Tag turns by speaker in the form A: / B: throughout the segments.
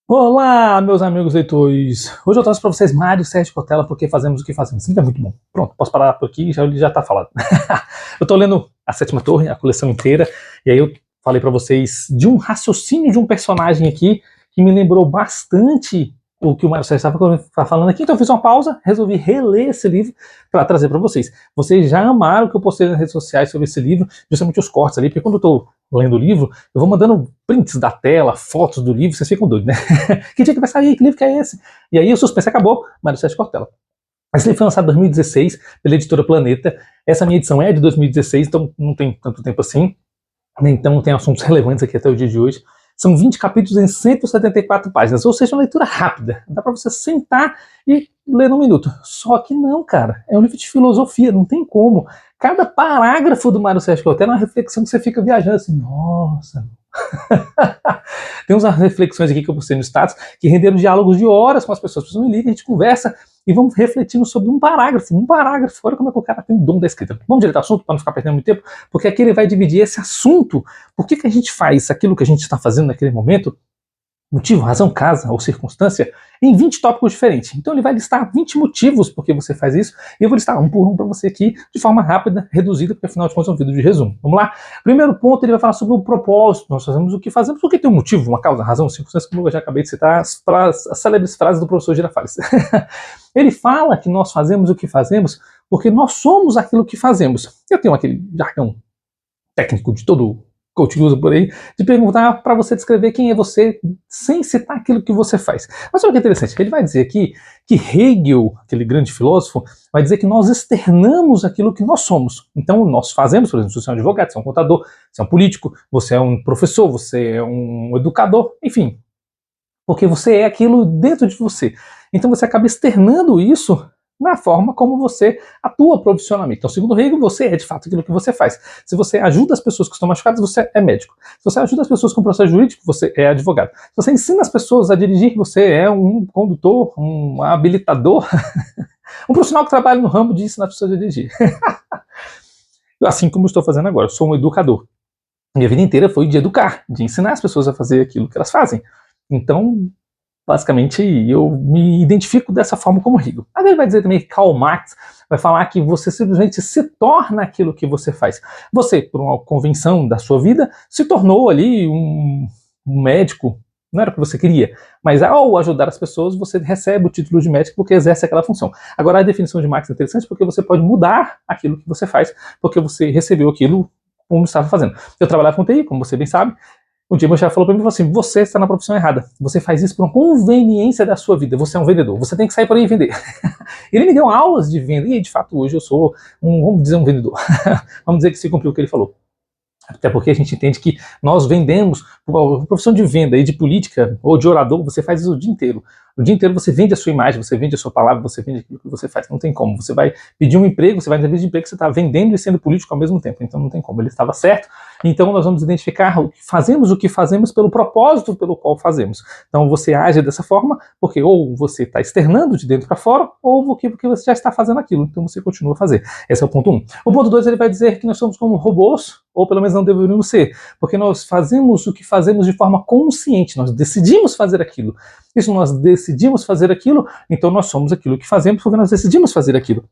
A: Olá, meus amigos leitores! Hoje eu trouxe para vocês Mário Sérgio Cortella, porque fazemos o que fazemos. Esse livro é muito bom. Pronto, posso parar por aqui, ele já tá falado. Eu estou lendo A Sétima Torre, a coleção inteira, e aí eu falei para vocês de um raciocínio de um personagem aqui que me lembrou bastante o que o Mário Sérgio estava falando aqui, então eu fiz uma pausa, resolvi reler esse livro para trazer para vocês. Vocês já amaram o que eu postei nas redes sociais sobre esse livro, justamente os cortes ali, porque quando eu estou lendo o livro, eu vou mandando prints da tela, fotos do livro, vocês ficam doidos, né? Que dia que vai sair? Que livro que é esse? E aí o suspense acabou, Mário Sérgio Cortella. Esse livro foi lançado em 2016 pela editora Planeta. Essa minha edição é de 2016, então não tem tanto tempo assim. Então tem assuntos relevantes aqui até o dia de hoje. São 20 capítulos em 174 páginas, ou seja, uma leitura rápida. Dá para você sentar e ler num minuto. Só que não, cara. É um livro de filosofia, não tem como. Cada parágrafo do Mário Sérgio Cortella é uma reflexão que você fica viajando assim, nossa. Tem umas reflexões aqui que eu postei no status que renderam diálogos de horas com as pessoas. As pessoas me ligam, a gente conversa e vamos refletindo sobre um parágrafo. Olha como é que o cara tem o dom da escrita. Vamos direto ao assunto para não ficar perdendo muito tempo, porque aqui ele vai dividir esse assunto. Por que a gente faz aquilo que a gente está fazendo naquele momento? Motivo, razão, causa ou circunstância, em 20 tópicos diferentes. Então ele vai listar 20 motivos por que você faz isso, e eu vou listar um por um para você aqui, de forma rápida, reduzida, porque afinal de contas é um vídeo de resumo. Vamos lá? Primeiro ponto, ele vai falar sobre o propósito. Nós fazemos o que fazemos porque tem um motivo, uma causa, razão, circunstância, como eu já acabei de citar, as célebres frases do professor Girafales. Ele fala que nós fazemos o que fazemos porque nós somos aquilo que fazemos. Eu tenho aquele jargão técnico de todo coach usa por aí, de perguntar para você descrever quem é você sem citar aquilo que você faz. Mas olha que interessante, ele vai dizer aqui que Hegel, aquele grande filósofo, vai dizer que nós externamos aquilo que nós somos. Então nós fazemos, por exemplo, se você é um advogado, você é um contador, você é um político, você é um professor, você é um educador, enfim, porque você é aquilo dentro de você. Então você acaba externando isso na forma como você atua profissionalmente. Então, segundo Hegel, você é de fato aquilo que você faz. Se você ajuda as pessoas que estão machucadas, você é médico. Se você ajuda as pessoas com processo jurídico, você é advogado. Se você ensina as pessoas a dirigir, você é um condutor, um habilitador, um profissional que trabalha no ramo de ensinar as pessoas a dirigir. Assim como eu estou fazendo agora, eu sou um educador. Minha vida inteira foi de educar, de ensinar as pessoas a fazer aquilo que elas fazem. Então, basicamente, eu me identifico dessa forma como Hegel. Aí ele vai dizer também que Karl Marx vai falar que você simplesmente se torna aquilo que você faz. Você, por uma convenção da sua vida, se tornou ali um médico. Não era o que você queria, mas ao ajudar as pessoas, você recebe o título de médico porque exerce aquela função. Agora, a definição de Marx é interessante porque você pode mudar aquilo que você faz, porque você recebeu aquilo como estava fazendo. Eu trabalhava com TI, como você bem sabe. Um dia meu chefe falou para mim assim, você está na profissão errada, você faz isso por uma conveniência da sua vida, você é um vendedor, você tem que sair por aí e vender. Ele me deu aulas de venda, e de fato hoje eu sou vamos dizer, um vendedor. Vamos dizer que se cumpriu o que ele falou. Até porque a gente entende que nós vendemos, a profissão de venda e de política ou de orador, você faz isso o dia inteiro. O dia inteiro você vende a sua imagem, você vende a sua palavra, você vende aquilo que você faz. Não tem como. Você vai pedir um emprego, você vai entrevista de emprego, você está vendendo e sendo político ao mesmo tempo. Então não tem como. Ele estava certo. Então nós vamos identificar o que fazemos pelo propósito pelo qual fazemos. Então você age dessa forma porque ou você está externando de dentro para fora ou porque você já está fazendo aquilo. Então você continua a fazer. Esse é o ponto 1. O ponto 2, ele vai dizer que nós somos como robôs, ou pelo menos não deveríamos ser, porque nós fazemos o que fazemos de forma consciente, nós decidimos fazer aquilo. E se nós decidimos fazer aquilo, então nós somos aquilo que fazemos porque nós decidimos fazer aquilo.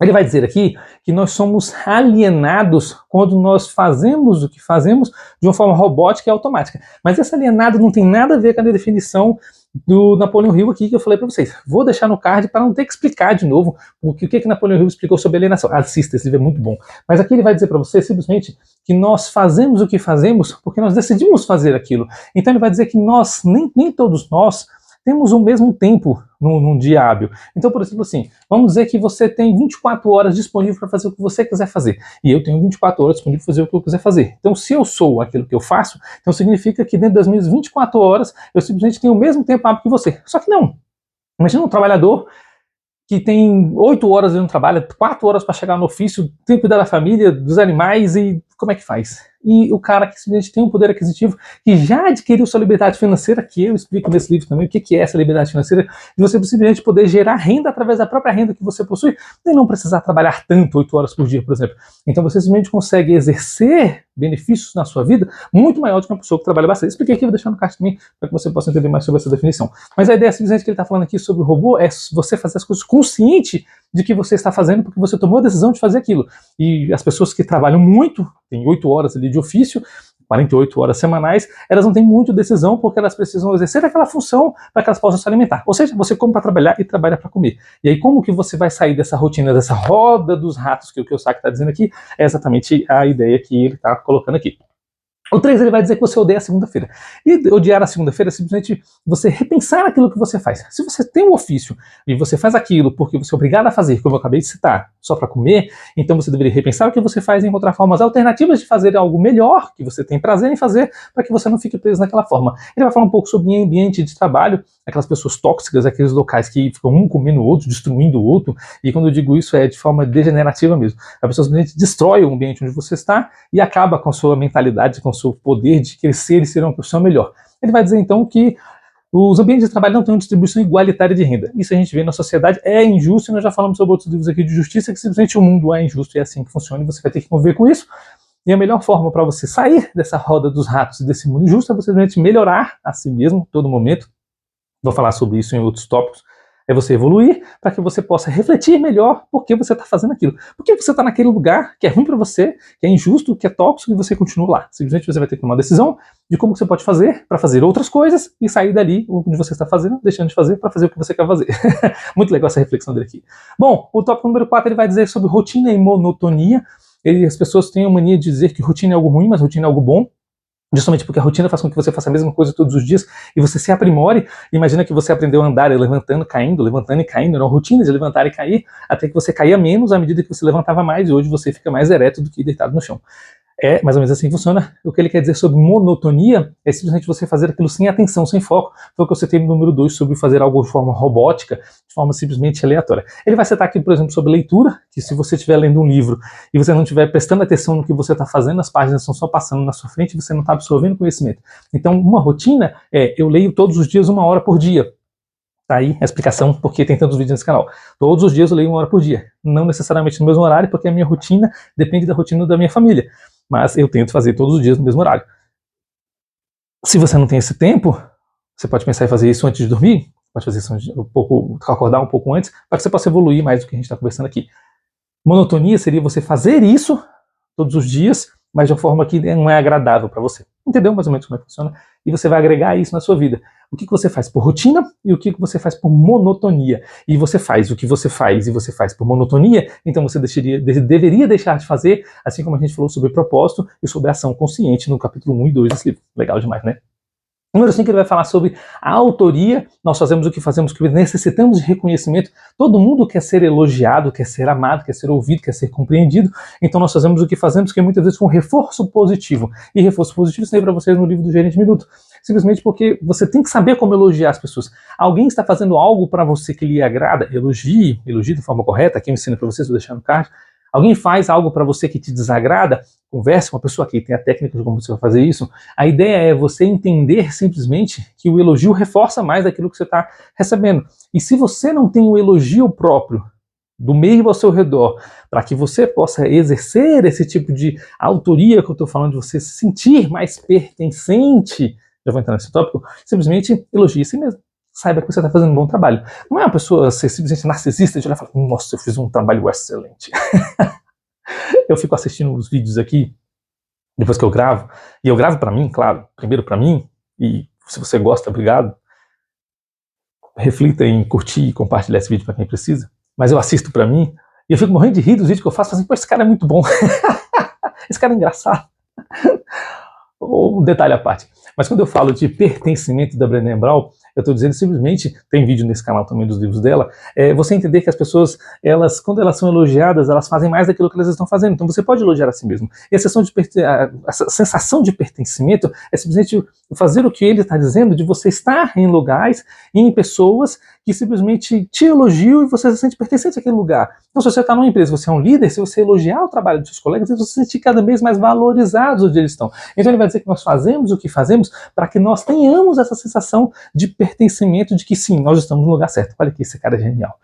A: Ele vai dizer aqui que nós somos alienados quando nós fazemos o que fazemos de uma forma robótica e automática. Mas esse alienado não tem nada a ver com a definição do Napoleão Hill aqui que eu falei para vocês. Vou deixar no card para não ter que explicar de novo o que Napoleão Hill explicou sobre alienação. Assista, esse livro é muito bom. Mas aqui ele vai dizer para você simplesmente que nós fazemos o que fazemos porque nós decidimos fazer aquilo. Então ele vai dizer que nós, nem todos nós, temos o mesmo tempo num dia hábil. Então, por exemplo, assim, vamos dizer que você tem 24 horas disponível para fazer o que você quiser fazer. E eu tenho 24 horas disponível para fazer o que eu quiser fazer. Então, se eu sou aquilo que eu faço, então significa que dentro das minhas 24 horas, eu simplesmente tenho o mesmo tempo hábil que você. Só que não. Imagina um trabalhador que tem 8 horas ele não trabalha, 4 horas para chegar no ofício, tem que cuidar da família, dos animais, e como é que faz? E o cara que simplesmente tem um poder aquisitivo, que já adquiriu sua liberdade financeira, que eu explico nesse livro também, o que é essa liberdade financeira, de você simplesmente poder gerar renda através da própria renda que você possui, e não precisar trabalhar tanto, 8 horas por dia, por exemplo. Então você simplesmente consegue exercer benefícios na sua vida muito maior do que uma pessoa que trabalha bastante. Expliquei aqui, vou deixar no card também para que você possa entender mais sobre essa definição. Mas a ideia simplesmente que ele está falando aqui sobre o robô é você fazer as coisas consciente de que você está fazendo porque você tomou a decisão de fazer aquilo. E as pessoas que trabalham muito, tem 8 horas ali de ofício, 48 horas semanais, elas não têm muito decisão porque elas precisam exercer aquela função para que elas possam se alimentar. Ou seja, você come para trabalhar e trabalha para comer. E aí como que você vai sair dessa rotina, dessa roda dos ratos que o Kiyosaki está dizendo aqui? É exatamente a ideia que ele está colocando aqui. O 3, ele vai dizer que você odeia a segunda-feira. E odiar a segunda-feira é simplesmente você repensar aquilo que você faz. Se você tem um ofício e você faz aquilo porque você é obrigado a fazer, como eu acabei de citar, só para comer, então você deveria repensar o que você faz e encontrar formas alternativas de fazer algo melhor, que você tem prazer em fazer, para que você não fique preso naquela forma. Ele vai falar um pouco sobre ambiente de trabalho, aquelas pessoas tóxicas, aqueles locais que ficam um comendo o outro, destruindo o outro, e quando eu digo isso é de forma degenerativa mesmo. A pessoa simplesmente destrói o ambiente onde você está e acaba com a sua mentalidade, com o seu poder de crescer e ser uma pessoa melhor. Ele vai dizer então que os ambientes de trabalho não têm uma distribuição igualitária de renda. Isso a gente vê na sociedade, é injusto, e nós já falamos sobre outros livros aqui de justiça, que simplesmente o mundo é injusto e é assim que funciona, e você vai ter que conviver com isso. E a melhor forma para você sair dessa roda dos ratos e desse mundo injusto é você simplesmente melhorar a si mesmo, todo momento. Vou falar sobre isso em outros tópicos. É você evoluir para que você possa refletir melhor por que você está fazendo aquilo. Por que você está naquele lugar que é ruim para você, que é injusto, que é tóxico e você continua lá. Simplesmente você vai ter que tomar uma decisão de como você pode fazer para fazer outras coisas e sair dali onde você está fazendo, deixando de fazer para fazer o que você quer fazer. Muito legal essa reflexão dele aqui. Bom, o tópico número 4 ele vai dizer sobre rotina e monotonia. As pessoas têm a mania de dizer que rotina é algo ruim, mas rotina é algo bom. Justamente porque a rotina faz com que você faça a mesma coisa todos os dias e você se aprimore. Imagina que você aprendeu a andar levantando e caindo, era uma rotina de levantar e cair, até que você caía menos à medida que você levantava mais, e hoje você fica mais ereto do que deitado no chão. É mais ou menos assim que funciona. O que ele quer dizer sobre monotonia é simplesmente você fazer aquilo sem atenção, sem foco. Foi o que eu citei no número 2 sobre fazer algo de forma robótica, de forma simplesmente aleatória. Ele vai citar aqui, por exemplo, sobre leitura, que se você estiver lendo um livro e você não estiver prestando atenção no que você está fazendo, as páginas estão só passando na sua frente e você não está absorvendo conhecimento. Então, uma rotina é, eu leio todos os dias 1 hora por dia. Tá aí a explicação porque tem tantos vídeos nesse canal. Todos os dias eu leio 1 hora por dia. Não necessariamente no mesmo horário, porque a minha rotina depende da rotina da minha família. Mas eu tento fazer todos os dias no mesmo horário. Se você não tem esse tempo, você pode pensar em fazer isso antes de dormir, pode fazer isso acordar um pouco antes, para que você possa evoluir mais do que a gente está conversando aqui. Monotonia seria você fazer isso todos os dias, mas de uma forma que não é agradável para você. Entendeu mais ou menos como é que funciona? E você vai agregar isso na sua vida. O que você faz por rotina e o que você faz por monotonia. E você faz o que você faz e você faz por monotonia, então você deveria deixar de fazer, assim como a gente falou sobre propósito e sobre ação consciente no capítulo 1 e 2 desse livro. Legal demais, né? Número 5, ele vai falar sobre a autoria. Nós fazemos o que fazemos, que necessitamos de reconhecimento. Todo mundo quer ser elogiado, quer ser amado, quer ser ouvido, quer ser compreendido. Então nós fazemos o que fazemos, que é muitas vezes com reforço positivo. E reforço positivo sempre para vocês no livro do Gerente Minuto. Simplesmente porque você tem que saber como elogiar as pessoas. Alguém está fazendo algo para você que lhe agrada, elogie de forma correta. Aqui eu ensino para vocês, vou deixar no card. Alguém faz algo para você que te desagrada, converse com a pessoa que tem a técnica de como você vai fazer isso. A ideia é você entender simplesmente que o elogio reforça mais aquilo que você está recebendo. E se você não tem o elogio próprio do meio ao seu redor, para que você possa exercer esse tipo de autoria que eu estou falando, de você se sentir mais pertencente, já vou entrar nesse tópico, simplesmente elogie a si mesmo. Saiba que você está fazendo um bom trabalho. Não é uma pessoa ser simplesmente narcisista de olhar e falar, nossa, eu fiz um trabalho excelente. Eu fico assistindo os vídeos aqui, depois que eu gravo, e eu gravo para mim, claro, primeiro para mim, e se você gosta, obrigado. Reflita em curtir e compartilhar esse vídeo para quem precisa. Mas eu assisto para mim, e eu fico morrendo de rir dos vídeos que eu faço, assim, pô, esse cara é muito bom. Esse cara é engraçado. Um detalhe à parte. Mas quando eu falo de pertencimento da Brené Brown, eu estou dizendo simplesmente, tem vídeo nesse canal também dos livros dela, você entender que as pessoas, quando elas são elogiadas, elas fazem mais daquilo que elas estão fazendo. Então você pode elogiar a si mesmo. E a sensação de pertencimento é simplesmente fazer o que ele está dizendo, de você estar em lugares e em pessoas que simplesmente te elogiam e você se sente pertencente àquele lugar. Então se você está numa empresa, você é um líder, se você elogiar o trabalho dos seus colegas, você se sente cada vez mais valorizados onde eles estão. Então ele vai dizer que nós fazemos o que fazemos para que nós tenhamos essa sensação de pertencimento, de que sim, nós estamos no lugar certo. Olha que esse cara é genial.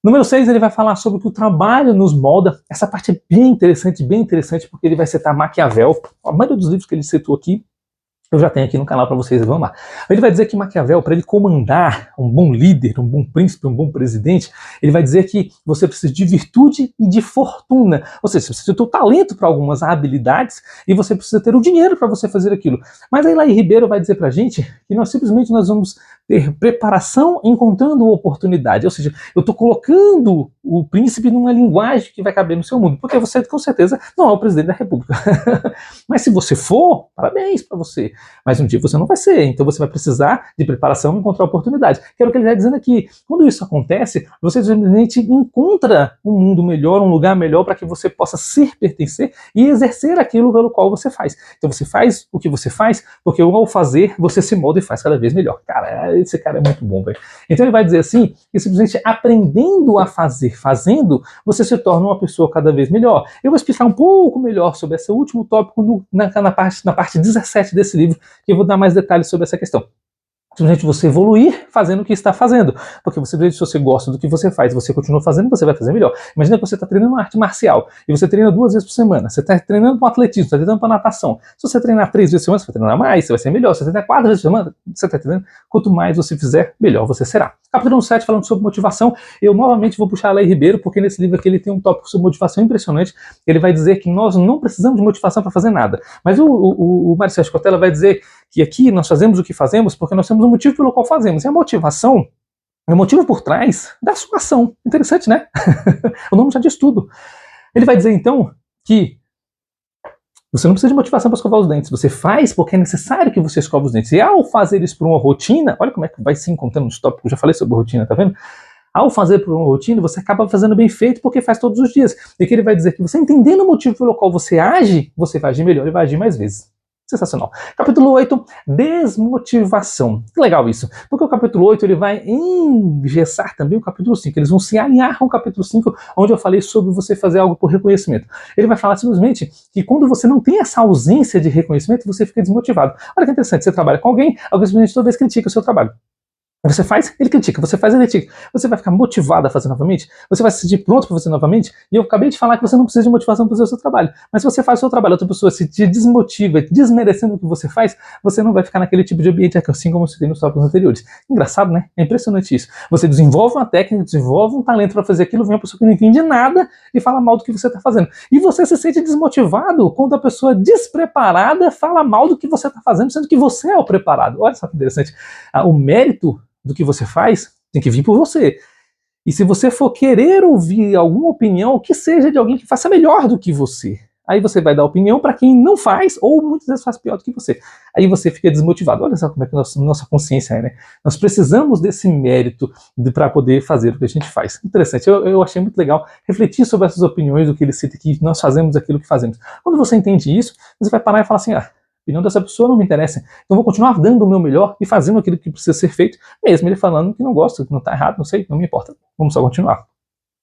A: Número 6, ele vai falar sobre que o trabalho nos molda. Essa parte é bem interessante, porque ele vai citar Maquiavel. A maioria dos livros que ele citou aqui, eu já tenho aqui no canal para vocês, vamos lá. Ele vai dizer que Maquiavel, para ele comandar um bom líder, um bom príncipe, um bom presidente, ele vai dizer que você precisa de virtude e de fortuna. Ou seja, você precisa ter o talento para algumas habilidades e você precisa ter o dinheiro para você fazer aquilo. Mas aí Laí Ribeiro vai dizer para a gente que nós simplesmente vamos ter preparação encontrando oportunidade. Ou seja, eu estou colocando o príncipe numa linguagem que vai caber no seu mundo, porque você com certeza não é o presidente da república. Mas se você for, parabéns para você. Mas um dia você não vai ser, então você vai precisar de preparação e encontrar oportunidade. Que é o que ele está dizendo aqui. Quando isso acontece, você simplesmente encontra um mundo melhor, um lugar melhor para que você possa ser, pertencer e exercer aquilo pelo qual você faz. Então você faz o que você faz, porque ao fazer, você se molda e faz cada vez melhor. Cara, esse cara é muito bom, velho. Então ele vai dizer assim, que simplesmente aprendendo a fazer, fazendo, você se torna uma pessoa cada vez melhor. Eu vou explicar um pouco melhor sobre esse último tópico na parte 17 desse livro, que eu vou dar mais detalhes sobre essa questão. Simplesmente você evoluir fazendo o que está fazendo. Porque você, se você gosta do que você faz, você continua fazendo, você vai fazer melhor. Imagina que você está treinando uma arte marcial e você treina 2 vezes por semana. Você está treinando para atletismo, está treinando para natação. Se você treinar 3 vezes por semana, você vai treinar mais, você vai ser melhor. Se você treinar 4 vezes por semana, você está treinando. Quanto mais você fizer, melhor você será. Capítulo 7, falando sobre motivação. Eu novamente vou puxar a Laí Ribeiro, porque nesse livro aqui ele tem um tópico sobre motivação impressionante. Ele vai dizer que nós não precisamos de motivação para fazer nada. Mas o Mário Sérgio Cortella vai dizer que aqui nós fazemos o que fazemos porque nós temos um motivo pelo qual fazemos. E a motivação é o motivo por trás da sua ação. Interessante, né? O nome já diz tudo. Ele vai dizer, então, que você não precisa de motivação para escovar os dentes. Você faz porque é necessário que você escove os dentes. E ao fazer isso por uma rotina, olha como é que vai se encontrando nos tópicos, eu já falei sobre rotina, tá vendo? Ao fazer por uma rotina, você acaba fazendo bem feito porque faz todos os dias. E que ele vai dizer que você entendendo o motivo pelo qual você age, você vai agir melhor e vai agir mais vezes. Sensacional. Capítulo 8, desmotivação. Que legal isso. Porque o capítulo 8 ele vai engessar também o capítulo 5. Eles vão se alinhar com o capítulo 5, onde eu falei sobre você fazer algo por reconhecimento. Ele vai falar simplesmente que quando você não tem essa ausência de reconhecimento, você fica desmotivado. Olha que interessante, você trabalha com alguém simplesmente toda vez critica o seu trabalho. Você faz, ele critica. Você faz, ele critica. Você vai ficar motivado a fazer novamente? Você vai se sentir pronto para fazer novamente? E eu acabei de falar que você não precisa de motivação para fazer o seu trabalho. Mas se você faz o seu trabalho, outra pessoa se te desmotiva, desmerecendo o que você faz, você não vai ficar naquele tipo de ambiente assim como você tem nos tópicos anteriores. Engraçado, né? É impressionante isso. Você desenvolve uma técnica, desenvolve um talento para fazer aquilo, vem uma pessoa que não entende nada e fala mal do que você está fazendo. E você se sente desmotivado quando a pessoa despreparada fala mal do que você está fazendo, sendo que você é o preparado. Olha só que interessante. O mérito do que você faz tem que vir por você. E se você for querer ouvir alguma opinião, que seja de alguém que faça melhor do que você. Aí você vai dar opinião para quem não faz, ou muitas vezes faz pior do que você. Aí você fica desmotivado. Olha só como é que nossa consciência é, né? Nós precisamos desse mérito para poder fazer o que a gente faz. Interessante, eu achei muito legal refletir sobre essas opiniões, do que ele cita aqui, nós fazemos aquilo que fazemos. Quando você entende isso, você vai parar e falar assim, a opinião dessa pessoa não me interessa, então vou continuar dando o meu melhor e fazendo aquilo que precisa ser feito, mesmo ele falando que não gosta, que não está errado, não sei, não me importa, vamos só continuar.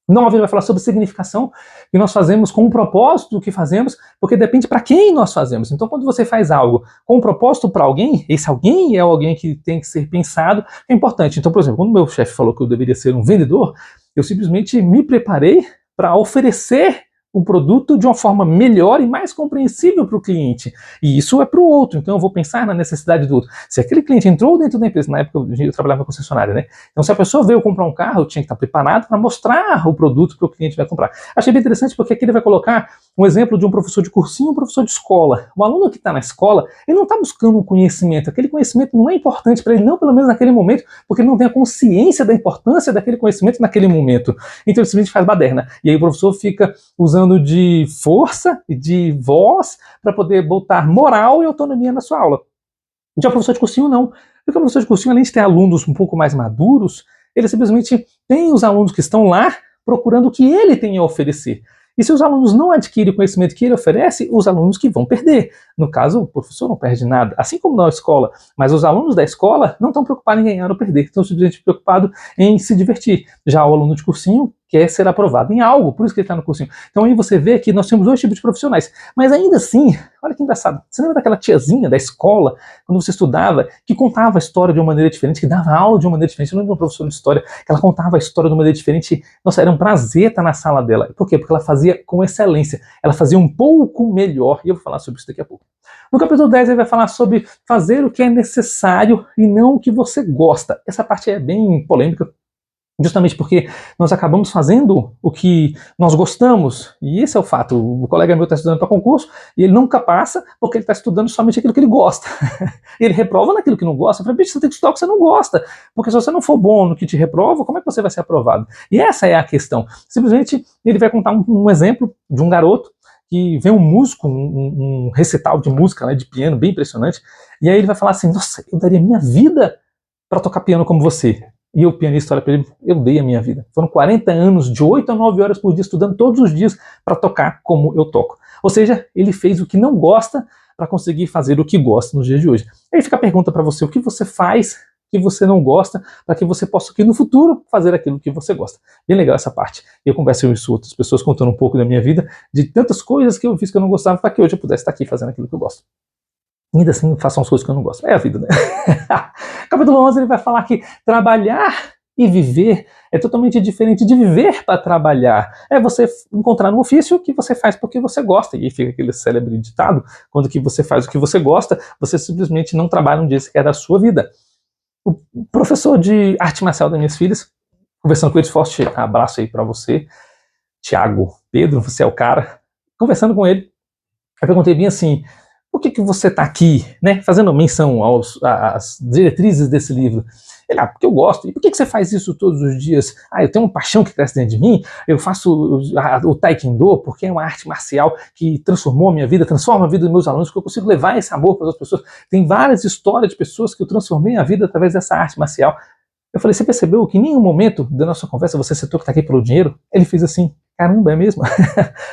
A: 9, ele vai falar sobre significação, que nós fazemos com um propósito do que fazemos, porque depende para quem nós fazemos. Então quando você faz algo com um propósito para alguém, esse alguém é alguém que tem que ser pensado, é importante. Então, por exemplo, quando meu chefe falou que eu deveria ser um vendedor, eu simplesmente me preparei para oferecer um produto de uma forma melhor e mais compreensível para o cliente. E isso é para o outro, então eu vou pensar na necessidade do outro. Se aquele cliente entrou dentro da empresa, na época eu trabalhava em concessionária, né? Então se a pessoa veio comprar um carro, eu tinha que estar preparado para mostrar o produto para o cliente que vai comprar. Achei bem interessante porque aqui ele vai colocar um exemplo de um professor de cursinho e um professor de escola. O aluno que está na escola, ele não está buscando um conhecimento. Aquele conhecimento não é importante para ele, não pelo menos naquele momento, porque ele não tem a consciência da importância daquele conhecimento naquele momento. Então ele simplesmente faz baderna. E aí o professor fica usando de força e de voz para poder botar moral e autonomia na sua aula. Já o professor de cursinho não. Porque o professor de cursinho, além de ter alunos um pouco mais maduros, ele simplesmente tem os alunos que estão lá procurando o que ele tem a oferecer. E se os alunos não adquirem o conhecimento que ele oferece, os alunos que vão perder. No caso, o professor não perde nada, assim como na escola, mas os alunos da escola não estão preocupados em ganhar ou perder, estão simplesmente preocupados em se divertir. Já o aluno de cursinho quer ser aprovado em algo, por isso que ele está no cursinho. Então aí você vê que nós temos dois tipos de profissionais, mas ainda assim, olha que engraçado, você lembra daquela tiazinha da escola, quando você estudava, que contava a história de uma maneira diferente, que dava aula de uma maneira diferente? Eu lembro de uma professora de história, que ela contava a história de uma maneira diferente. Nossa, era um prazer estar na sala dela. Por quê? Porque ela fazia com excelência, ela fazia um pouco melhor, e eu vou falar sobre isso daqui a pouco. No capítulo 10 ele vai falar sobre fazer o que é necessário e não o que você gosta. Essa parte é bem polêmica, justamente porque nós acabamos fazendo o que nós gostamos, e esse é o fato. O colega meu está estudando para concurso e ele nunca passa porque ele está estudando somente aquilo que ele gosta. Ele reprova naquilo que não gosta. Eu falei, bicho, você tem que estudar o que você não gosta, porque se você não for bom no que te reprova, como é que você vai ser aprovado? E essa é a questão. Simplesmente ele vai contar um exemplo de um garoto que vem um músico, um recital de música, né, de piano, bem impressionante, e aí ele vai falar assim, nossa, eu daria minha vida para tocar piano como você. E o pianista olha para ele, eu dei a minha vida. Foram 40 anos, de 8 a 9 horas por dia, estudando todos os dias para tocar como eu toco. Ou seja, ele fez o que não gosta para conseguir fazer o que gosta nos dias de hoje. Aí fica a pergunta para você, o que você faz que você não gosta, para que você possa aqui no futuro fazer aquilo que você gosta. Bem legal essa parte. Eu converso isso com outras pessoas, contando um pouco da minha vida, de tantas coisas que eu fiz que eu não gostava, para que hoje eu pudesse estar aqui fazendo aquilo que eu gosto. Ainda assim, façam as coisas que eu não gosto. É a vida, né? Capítulo 11, ele vai falar que trabalhar e viver é totalmente diferente de viver para trabalhar. É você encontrar um ofício que você faz porque você gosta. E aí fica aquele célebre ditado, quando que você faz o que você gosta, você simplesmente não trabalha um dia sequer da sua vida. O professor de arte marcial das minhas filhas, conversando com ele, forte abraço aí para você, Tiago Pedro, você é o cara. Conversando com ele, eu perguntei bem assim, por que você está aqui, né, fazendo menção às diretrizes desse livro? Ele, porque eu gosto. E por que você faz isso todos os dias? Eu tenho uma paixão que cresce dentro de mim, eu faço o Taekwondo porque é uma arte marcial que transformou a minha vida, transforma a vida dos meus alunos, porque eu consigo levar esse amor para as pessoas. Tem várias histórias de pessoas que eu transformei a vida através dessa arte marcial. Eu falei, você percebeu que em nenhum momento da nossa conversa você citou que está aqui pelo dinheiro? Ele fez assim, caramba, é mesmo?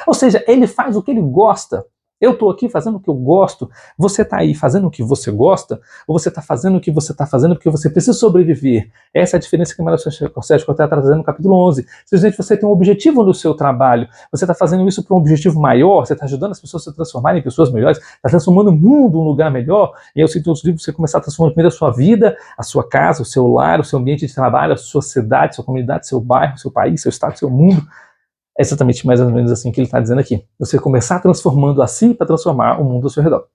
A: Ou seja, ele faz o que ele gosta. Eu estou aqui fazendo o que eu gosto, você está aí fazendo o que você gosta, ou você está fazendo o que você está fazendo porque você precisa sobreviver? Essa é a diferença que o Sérgio Cortella está trazendo no capítulo 11. Simplesmente você tem um objetivo no seu trabalho, você está fazendo isso para um objetivo maior, você está ajudando as pessoas a se transformarem em pessoas melhores, está transformando o mundo em um lugar melhor, e eu sinto os livros você começar a transformar primeiro a sua vida, a sua casa, o seu lar, o seu ambiente de trabalho, a sua cidade, sua comunidade, seu bairro, seu país, seu estado, seu mundo. É exatamente mais ou menos assim que ele está dizendo aqui. Você começar transformando a si para transformar o mundo ao seu redor.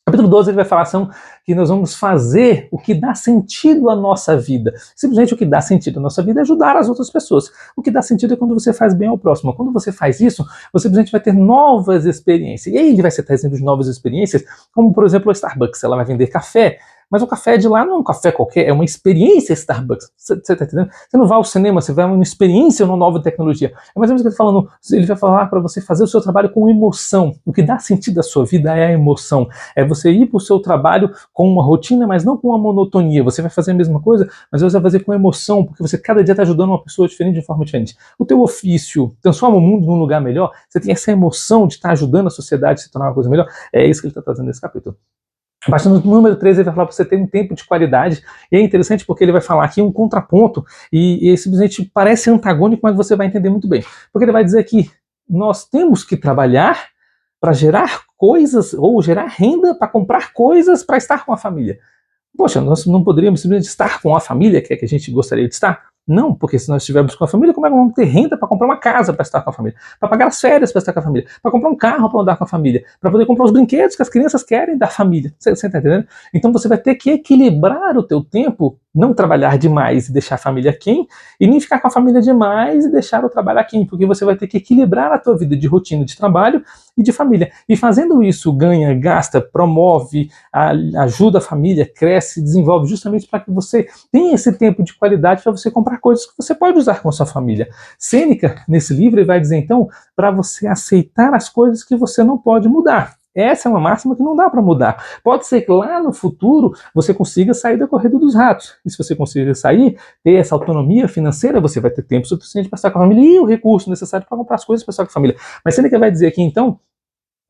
A: Capítulo 12 ele vai falar assim, que nós vamos fazer o que dá sentido à nossa vida. Simplesmente o que dá sentido à nossa vida é ajudar as outras pessoas. O que dá sentido é quando você faz bem ao próximo. Quando você faz isso, você simplesmente vai ter novas experiências. E aí ele vai ser trazendo de novas experiências, como por exemplo a Starbucks. Ela vai vender café, mas o café de lá não é um café qualquer, é uma experiência Starbucks. Você tá entendendo? Você não vai ao cinema, você vai a uma experiência, uma nova tecnologia. É mais ou menos o que ele está falando. Ele vai falar para você fazer o seu trabalho com emoção. O que dá sentido à sua vida é a emoção. É você ir para o seu trabalho com uma rotina, mas não com uma monotonia. Você vai fazer a mesma coisa, mas você vai fazer com emoção, porque você cada dia está ajudando uma pessoa diferente de forma diferente. O teu ofício transforma o mundo num lugar melhor. Você tem essa emoção de estar ajudando a sociedade a se tornar uma coisa melhor. É isso que ele está trazendo nesse capítulo. Baixando no número 13, ele vai falar para você ter um tempo de qualidade, e é interessante porque ele vai falar aqui um contraponto, e simplesmente parece antagônico, mas você vai entender muito bem. Porque ele vai dizer que nós temos que trabalhar para gerar coisas, ou gerar renda para comprar coisas para estar com a família. Poxa, nós não poderíamos simplesmente estar com a família que é que a gente gostaria de estar? Não, porque se nós estivermos com a família, como é que vamos ter renda para comprar uma casa para estar com a família? Para pagar as férias para estar com a família? Para comprar um carro para andar com a família? Para poder comprar os brinquedos que as crianças querem da família? Você está entendendo? Então você vai ter que equilibrar o teu tempo, não trabalhar demais e deixar a família aquém, e nem ficar com a família demais e deixar o trabalho aquém, porque você vai ter que equilibrar a tua vida de rotina de trabalho e de família. E fazendo isso, ganha, gasta, promove, ajuda a família, cresce, desenvolve, justamente para que você tenha esse tempo de qualidade para você comprar coisas que você pode usar com a sua família. Sêneca, nesse livro, ele vai dizer, então, para você aceitar as coisas que você não pode mudar. Essa é uma máxima que não dá para mudar. Pode ser que lá no futuro você consiga sair da corrida dos ratos. E se você conseguir sair, ter essa autonomia financeira, você vai ter tempo suficiente para estar com a família e o recurso necessário para comprar as coisas para estar com a família. Mas Sêneca vai dizer aqui, então,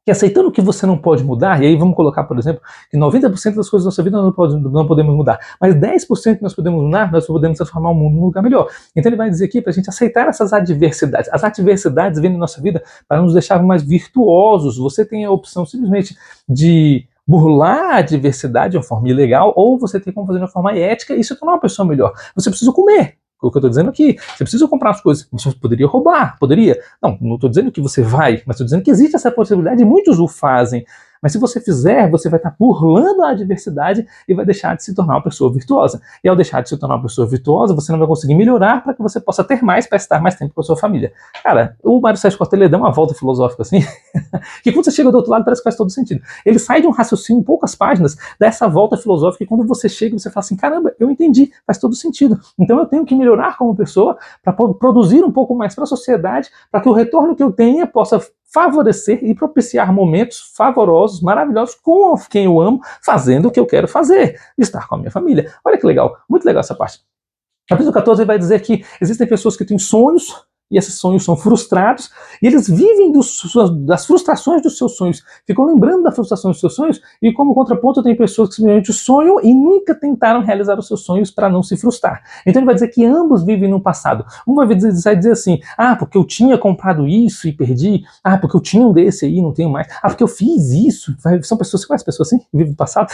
A: que aceitando que você não pode mudar, e aí vamos colocar, por exemplo, que 90% das coisas da nossa vida não podemos mudar, mas 10% que nós podemos mudar, nós podemos transformar o mundo num lugar melhor. Então ele vai dizer aqui para a gente aceitar essas adversidades. As adversidades vêm na nossa vida para nos deixar mais virtuosos. Você tem a opção simplesmente de burlar a adversidade de uma forma ilegal, ou você tem como fazer de uma forma ética e se tornar uma pessoa melhor. Você precisa comer. O que eu estou dizendo aqui, você precisa comprar as coisas, você poderia roubar, poderia. Não estou dizendo que você vai, mas estou dizendo que existe essa possibilidade e muitos o fazem. Mas se você fizer, você vai estar burlando a adversidade e vai deixar de se tornar uma pessoa virtuosa. E ao deixar de se tornar uma pessoa virtuosa, você não vai conseguir melhorar para que você possa ter mais, para estar mais tempo com a sua família. Cara, o Mário Sérgio Cortella dá uma volta filosófica assim, que quando você chega do outro lado parece que faz todo sentido. Ele sai de um raciocínio em poucas páginas, dá essa volta filosófica e quando você chega, você fala assim, caramba, eu entendi, faz todo sentido. Então eu tenho que melhorar como pessoa para produzir um pouco mais para a sociedade, para que o retorno que eu tenha possa favorecer e propiciar momentos favorosos, maravilhosos com quem eu amo, fazendo o que eu quero fazer, estar com a minha família. Olha que legal, muito legal essa parte. Capítulo 14 vai dizer que existem pessoas que têm sonhos, e esses sonhos são frustrados, e eles vivem das frustrações dos seus sonhos, ficam lembrando da frustração dos seus sonhos, e como contraponto tem pessoas que simplesmente sonham e nunca tentaram realizar os seus sonhos para não se frustrar. Então ele vai dizer que ambos vivem no passado. Um vai dizer assim, porque eu tinha comprado isso e perdi, porque eu tinha um desse aí e não tenho mais, porque eu fiz isso. São pessoas, você conhece pessoas assim, que vivem no passado?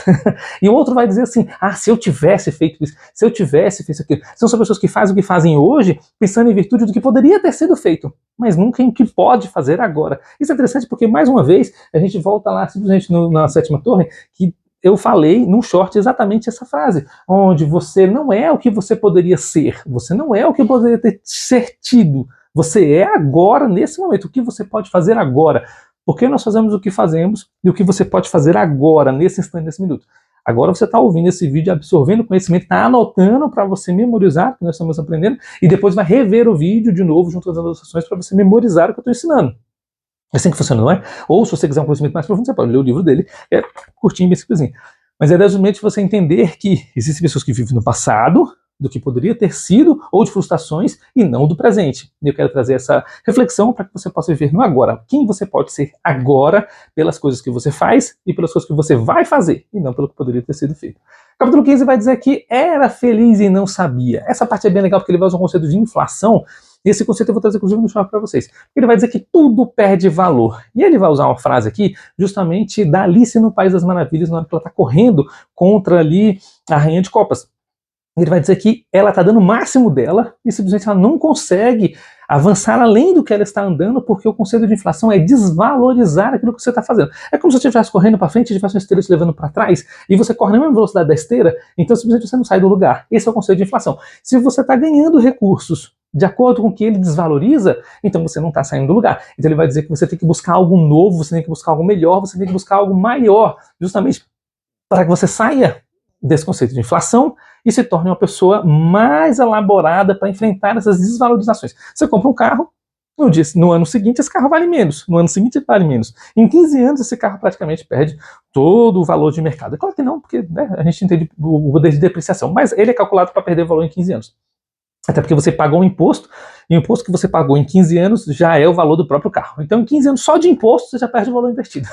A: E o outro vai dizer assim, se eu tivesse feito isso, se eu tivesse feito aquilo. São pessoas que fazem o que fazem hoje, pensando em virtude do que poderia ter sido feito, mas nunca em o que pode fazer agora. Isso é interessante porque, mais uma vez, a gente volta lá simplesmente na sétima torre, que eu falei num short exatamente essa frase, onde você não é o que você poderia ser, você não é o que poderia ter tido, você é agora, nesse momento, o que você pode fazer agora. Por que nós fazemos o que fazemos e o que você pode fazer agora, nesse instante, nesse minuto. Agora você está ouvindo esse vídeo, absorvendo conhecimento, está anotando para você memorizar o que nós estamos aprendendo e depois vai rever o vídeo de novo junto às anotações para você memorizar o que eu estou ensinando. É assim que funciona, não é? Ou se você quiser um conhecimento mais profundo, você pode ler o livro dele, é curtinho, bem simplesinho. Mas é basicamente você entender que existem pessoas que vivem no passado, do que poderia ter sido, ou de frustrações, e não do presente. E eu quero trazer essa reflexão para que você possa viver no agora. Quem você pode ser agora, pelas coisas que você faz, e pelas coisas que você vai fazer, e não pelo que poderia ter sido feito. Capítulo 15 vai dizer que era feliz e não sabia. Essa parte é bem legal, porque ele vai usar um conceito de inflação, e esse conceito eu vou trazer, inclusive, no chave para vocês. Ele vai dizer que tudo perde valor. E ele vai usar uma frase aqui, justamente da Alice no País das Maravilhas, na hora que ela está correndo contra ali a Rainha de Copas. Ele vai dizer que ela está dando o máximo dela e simplesmente ela não consegue avançar além do que ela está andando, porque o conceito de inflação é desvalorizar aquilo que você está fazendo. É como se você estivesse correndo para frente e tivesse uma esteira te levando para trás e você corre na mesma velocidade da esteira, então simplesmente você não sai do lugar. Esse é o conceito de inflação. Se você está ganhando recursos de acordo com o que ele desvaloriza, então você não está saindo do lugar. Então ele vai dizer que você tem que buscar algo novo, você tem que buscar algo melhor, você tem que buscar algo maior, justamente para que você saia desse conceito de inflação e se torne uma pessoa mais elaborada para enfrentar essas desvalorizações. Você compra um carro, no ano seguinte esse carro vale menos, no ano seguinte ele vale menos. Em 15 anos esse carro praticamente perde todo o valor de mercado. É claro que não, porque a gente entende o poder de depreciação, mas ele é calculado para perder valor em 15 anos. Até porque você pagou um imposto, e o imposto que você pagou em 15 anos já é o valor do próprio carro. Então, em 15 anos só de imposto, você já perde o valor investido.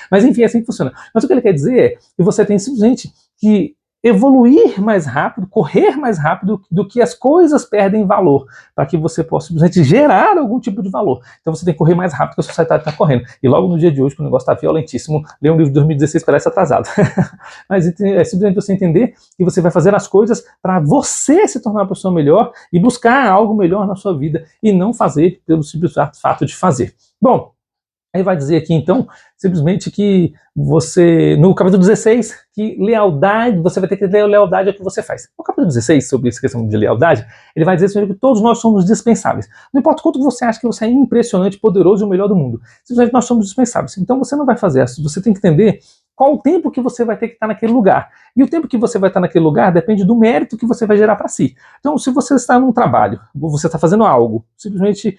A: Mas, enfim, é assim que funciona. Mas o que ele quer dizer é que você tem simplesmente que evoluir mais rápido, correr mais rápido do que as coisas perdem valor, para que você possa simplesmente gerar algum tipo de valor. Então você tem que correr mais rápido que a sociedade está correndo. E logo no dia de hoje, que o negócio está violentíssimo, ler um livro de 2016 parece atrasado. Mas é simplesmente você entender que você vai fazer as coisas para você se tornar uma pessoa melhor e buscar algo melhor na sua vida e não fazer pelo simples fato de fazer. Bom, aí vai dizer aqui, então, simplesmente que você, no capítulo 16, que lealdade, você vai ter que ter lealdade ao que você faz. No capítulo 16, sobre essa questão de lealdade, ele vai dizer que todos nós somos dispensáveis. Não importa quanto você acha que você é impressionante, poderoso e o melhor do mundo. Simplesmente nós somos dispensáveis. Então você não vai fazer isso. Você tem que entender qual o tempo que você vai ter que estar naquele lugar. E o tempo que você vai estar naquele lugar depende do mérito que você vai gerar para si. Então, se você está num trabalho, você está fazendo algo, simplesmente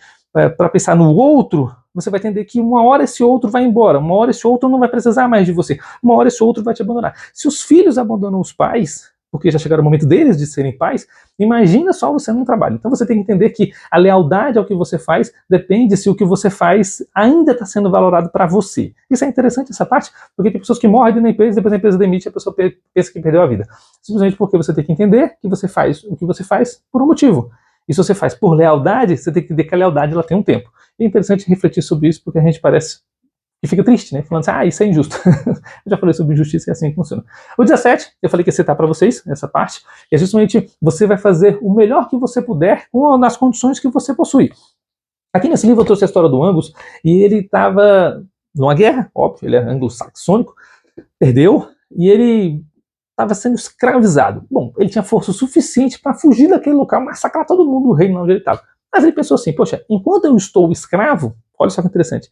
A: para pensar no outro, você vai entender que uma hora esse outro vai embora, uma hora esse outro não vai precisar mais de você, uma hora esse outro vai te abandonar. Se os filhos abandonam os pais, porque já chegaram o momento deles de serem pais, imagina só você num trabalho. Então você tem que entender que a lealdade ao que você faz depende se o que você faz ainda está sendo valorado para você. Isso é interessante, essa parte, porque tem pessoas que morrem na empresa, depois a empresa demite e a pessoa pensa que perdeu a vida. Simplesmente porque você tem que entender que você faz o que você faz por um motivo. E se você faz por lealdade, você tem que entender que a lealdade ela tem um tempo. E é interessante refletir sobre isso, porque a gente parece que fica triste, né? Falando assim, isso é injusto. Eu já falei sobre injustiça e é assim que funciona. O 17, eu falei que ia citar para vocês, essa parte, é justamente você vai fazer o melhor que você puder nas condições que você possui. Aqui nesse livro eu trouxe a história do Angus, e ele estava numa guerra, óbvio, ele é anglo-saxônico, perdeu, e ele estava sendo escravizado. Bom, ele tinha força suficiente para fugir daquele local, massacrar todo mundo do reino onde ele estava. Mas ele pensou assim, poxa, enquanto eu estou escravo, olha só que interessante,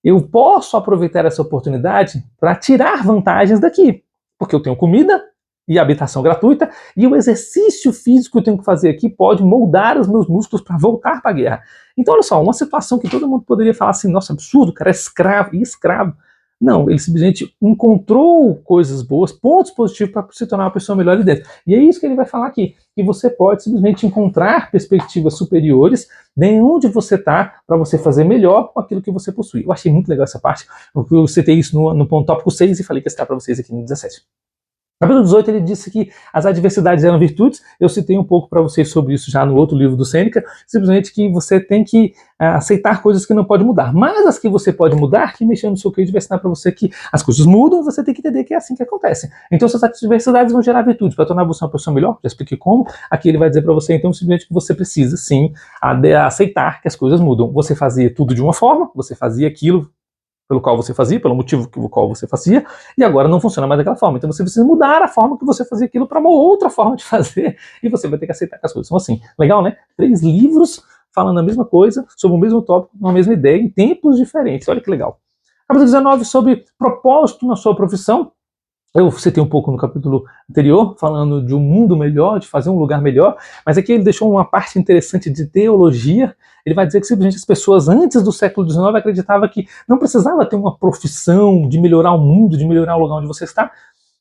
A: eu posso aproveitar essa oportunidade para tirar vantagens daqui, porque eu tenho comida e habitação gratuita, e o exercício físico que eu tenho que fazer aqui pode moldar os meus músculos para voltar para a guerra. Então, olha só, uma situação que todo mundo poderia falar assim, nossa, absurdo, o cara é escravo, e escravo. Não, ele simplesmente encontrou coisas boas, pontos positivos para se tornar uma pessoa melhor ali dentro. E é isso que ele vai falar aqui, que você pode simplesmente encontrar perspectivas superiores de onde você está para você fazer melhor com aquilo que você possui. Eu achei muito legal essa parte, eu citei isso no ponto tópico 6 e falei que ia citar para vocês aqui no 17. No capítulo 18 ele disse que as adversidades eram virtudes, eu citei um pouco para vocês sobre isso já no outro livro do Sêneca, simplesmente que você tem que aceitar coisas que não pode mudar, mas as que você pode mudar, que mexendo no seu credit vai ensinar para você que as coisas mudam, você tem que entender que é assim que acontece. Então essas adversidades vão gerar virtudes, para tornar você uma pessoa melhor, já expliquei como, aqui ele vai dizer para você então simplesmente que você precisa sim aceitar que as coisas mudam. Você fazia tudo de uma forma, você fazia aquilo pelo qual você fazia, pelo motivo pelo qual você fazia, e agora não funciona mais daquela forma. Então você precisa mudar a forma que você fazia aquilo para uma outra forma de fazer, e você vai ter que aceitar que as coisas são assim. Legal, né? 3 livros falando a mesma coisa, sobre o mesmo tópico, uma mesma ideia, em tempos diferentes. Olha que legal. Capítulo 19, sobre propósito na sua profissão. Eu citei um pouco no capítulo anterior, falando de um mundo melhor, de fazer um lugar melhor, mas aqui ele deixou uma parte interessante de teologia. Ele vai dizer que simplesmente as pessoas antes do século XIX acreditavam que não precisava ter uma profissão de melhorar o mundo, de melhorar o lugar onde você está,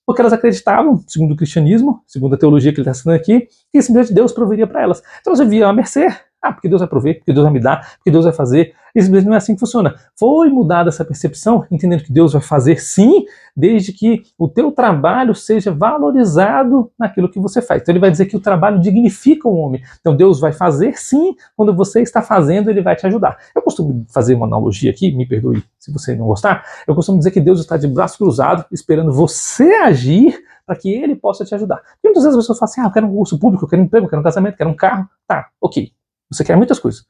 A: porque elas acreditavam, segundo o cristianismo, segundo a teologia que ele está citando aqui, que simplesmente Deus proveria para elas. Então elas viviam à mercê, porque Deus vai prover, porque Deus vai me dar, porque Deus vai fazer. Isso mesmo não é assim que funciona. Foi mudada essa percepção, entendendo que Deus vai fazer sim, desde que o teu trabalho seja valorizado naquilo que você faz. Então ele vai dizer que o trabalho dignifica o homem. Então Deus vai fazer sim, quando você está fazendo, ele vai te ajudar. Eu costumo fazer uma analogia aqui, me perdoe se você não gostar, eu costumo dizer que Deus está de braço cruzado, esperando você agir para que ele possa te ajudar. Porque muitas vezes as pessoas falam assim, eu quero um concurso público, eu quero um emprego, eu quero um casamento, eu quero um carro. Tá, ok. Você quer muitas coisas.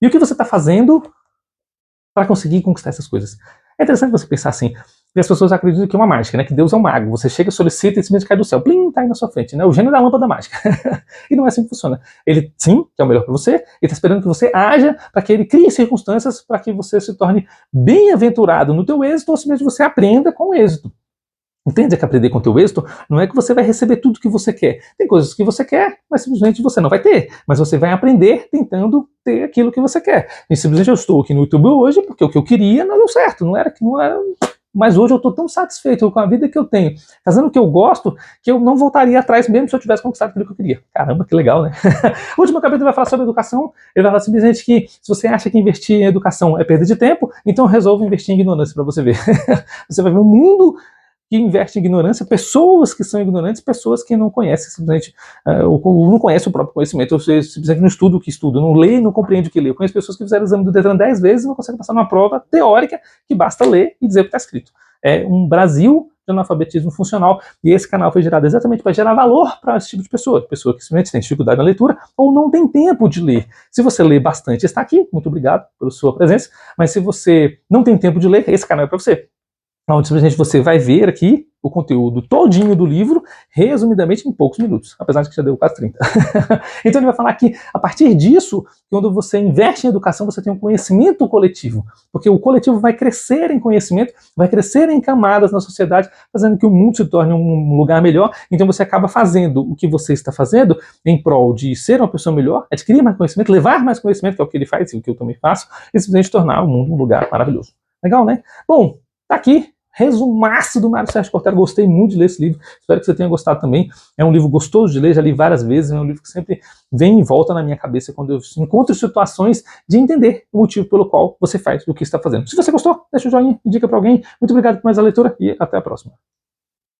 A: E o que você está fazendo para conseguir conquistar essas coisas? É interessante você pensar assim, porque as pessoas acreditam que é uma mágica, né? Que Deus é um mago. Você chega, solicita e simplesmente cai do céu. Plim, tá aí na sua frente, né? O gênio da lâmpada mágica. E não é assim que funciona. Ele, sim, que é o melhor para você, ele está esperando que você haja para que ele crie circunstâncias para que você se torne bem-aventurado no teu êxito ou simplesmente você aprenda com o êxito. Entende que aprender com o teu êxito não é que você vai receber tudo que você quer. Tem coisas que você quer, mas simplesmente você não vai ter. Mas você vai aprender tentando ter aquilo que você quer. E simplesmente eu estou aqui no YouTube hoje porque o que eu queria não deu certo. Não era. Mas hoje eu estou tão satisfeito com a vida que eu tenho, fazendo o que eu gosto, que eu não voltaria atrás mesmo se eu tivesse conquistado aquilo que eu queria. Caramba, que legal, né? O último capítulo vai falar sobre educação. Ele vai falar simplesmente que se você acha que investir em educação é perda de tempo, então resolva investir em ignorância para você ver. Você vai ver um mundo que investe em ignorância, pessoas que são ignorantes, pessoas que não conhecem simplesmente, não conhecem o próprio conhecimento, ou seja, simplesmente não estuda o que estuda, não lê e não compreende o que lê. Eu conheço pessoas que fizeram o exame do Detran 10 vezes e não conseguem passar numa prova teórica que basta ler e dizer o que está escrito. É um Brasil de analfabetismo funcional, e esse canal foi gerado exatamente para gerar valor para esse tipo de pessoa que simplesmente tem dificuldade na leitura ou não tem tempo de ler. Se você lê bastante, está aqui, muito obrigado pela sua presença, mas se você não tem tempo de ler, esse canal é para você. Onde simplesmente você vai ver aqui o conteúdo todinho do livro, resumidamente em poucos minutos, apesar de que já deu quase 30. Então ele vai falar que, a partir disso, quando você investe em educação, você tem um conhecimento coletivo, porque o coletivo vai crescer em conhecimento, vai crescer em camadas na sociedade, fazendo que o mundo se torne um lugar melhor. Então você acaba fazendo o que você está fazendo em prol de ser uma pessoa melhor, adquirir mais conhecimento, levar mais conhecimento, que é o que ele faz e o que eu também faço, e simplesmente tornar o mundo um lugar maravilhoso. Legal, né? Bom, tá aqui resumaço do Mário Sérgio Cortella. Gostei muito de ler esse livro, espero que você tenha gostado também. É um livro gostoso de ler, já li várias vezes, é um livro que sempre vem e volta na minha cabeça quando eu encontro situações de entender o motivo pelo qual você faz o que está fazendo. Se você gostou, deixa o joinha, indica para alguém. Muito obrigado por mais a leitura e até a próxima.